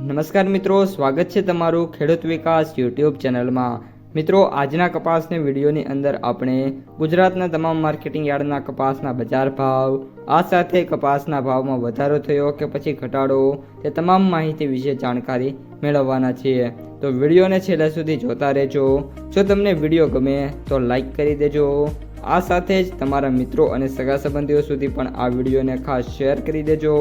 નમસ્કાર મિત્રો, સ્વાગત છે તમારું ખેડૂત વિકાસ યુટ્યુબ ચેનલમાં। મિત્રો, આજના કપાસની વિડીયોની અંદર આપણે ગુજરાતના તમામ માર્કેટિંગ યાર્ડના કપાસના બજાર ભાવ, આ સાથે કપાસના ભાવમાં વધારો થયો કે પછી ઘટાડો, તે તમામ માહિતી વિશે જાણકારી મેળવવાના છીએ। તો વિડીયોને છેલ્લે સુધી જોતા રહેજો। જો તમને વિડીયો ગમે તો લાઈક કરી દેજો। આ સાથે જ તમારા મિત્રો અને સગા સંબંધીઓ સુધી પણ આ વિડીયોને ખાસ શેર કરી દેજો।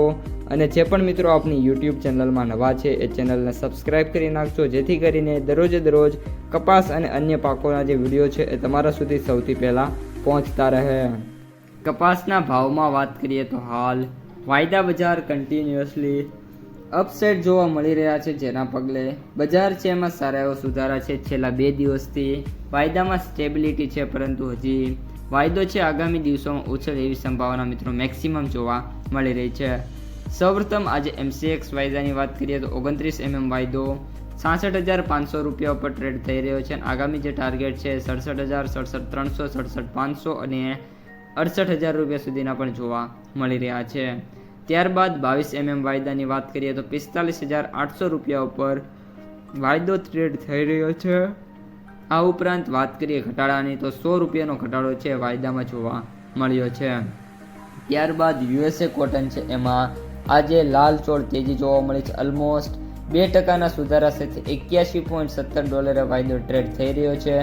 અને જે પણ મિત્રો આપણી યુટ્યુબ ચેનલમાં નવા છે એ ચેનલને સબસ્ક્રાઈબ કરી નાખજો, જેથી કરીને દરરોજ કપાસ અને અન્ય પાકોના જે વિડીયો છે એ તમારા સુધી સૌથી પહેલાં પહોંચતા રહે। કપાસના ભાવમાં વાત કરીએ તો હાલ વાયદા બજાર કન્ટિન્યુઅસલી અપસેટ જોવા મળી રહ્યા છે, જેના પગલે બજાર છે એમાં સારા એવો સુધારા છે। છેલ્લા 2 દિવસથી વાયદામાં સ્ટેબિલિટી છે, પરંતુ હજી વાયદો છે આગામી દિવસોમાં ઉછળે એવી સંભાવના મિત્રો મેક્સિમમ જોવા મળી રહી છે। સૌપ્રથમ આજે MCX વાયદાની વાત કરીએ તો 29 mm વાયદો 66,500 રૂપિયા ઉપર ટ્રેડ થઈ રહ્યો છે અને આગામી જે ટાર્ગેટ છે 67,000, 67,300, 67,500 અને 68,000 રૂપિયા સુધીના પણ જોવા મળી રહ્યા છે। ત્યારબાદ 22 mm વાયદાની વાત કરીએ તો 45,800 રૂપિયા ઉપર વાયદો ટ્રેડ થઈ રહ્યો છે। આ ઉપરાંત વાત કરીએ ઘટાડાની તો 100 રૂપિયાનો ઘટાડો છે વાયદામાં જોવા મળ્યો છે। ત્યારબાદ USA કોટન છે, એમાં આજે લાલ ચોળ તેજી જોવા મળી છે। ઓલમોસ્ટ 2% સુધારા સાથે $81.70 વાયદો ટ્રેડ થઈ રહ્યો છે,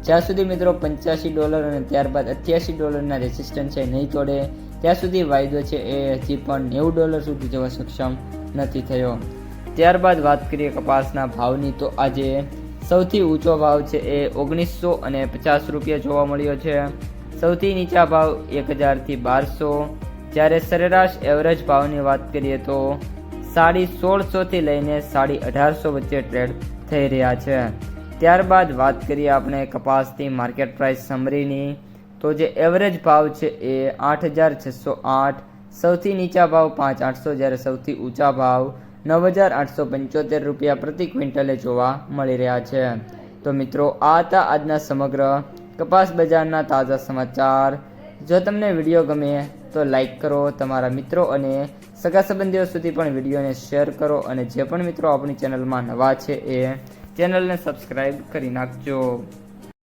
જ્યાં સુધી મિત્રો $85 અને ત્યારબાદ $88 રેસિસ્ટન્સ છે નહીં તોડે ત્યાં સુધી વાયદો છે એ હજી પણ $90 સુધી જવા સક્ષમ નથી થયો। ત્યારબાદ વાત કરીએ કપાસના ભાવની તો આજે સૌથી ઊંચો ભાવ છે એ 1950 રૂપિયા જોવા મળ્યો છે। સૌથી નીચા ભાવ 1000 થી 1200, જ્યારે સરેરાશ એવરેજ ભાવની વાત કરીએ તો 1650 થી લઈને 1850 વચ્ચે ટ્રેડ થઈ રહ્યા છે। ત્યારબાદ વાત કરીએ આપણે કપાસની માર્કેટ પ્રાઇસ સમરીની તો જે એવરેજ ભાવ છે એ 8608, સૌથી નીચા ભાવ 5800, જ્યારે સૌથી ઊંચા ભાવ 9875 રૂપિયા પ્રતિ ક્વિન્ટલે જોવા મળી રહ્યા છે। તો મિત્રો, આ હતા આજના સમગ્ર કપાસ બજારના તાજા સમાચાર। જો તમને વિડીયો ગમે તો લાઈક કરો, તમારા મિત્રો અને સગા સંબંધીઓ સુધી પણ વિડીયોને શેર કરો, અને જે પણ મિત્રો આપણી ચેનલમાં નવા છે એ ચેનલને સબસ્ક્રાઈબ કરી નાખજો।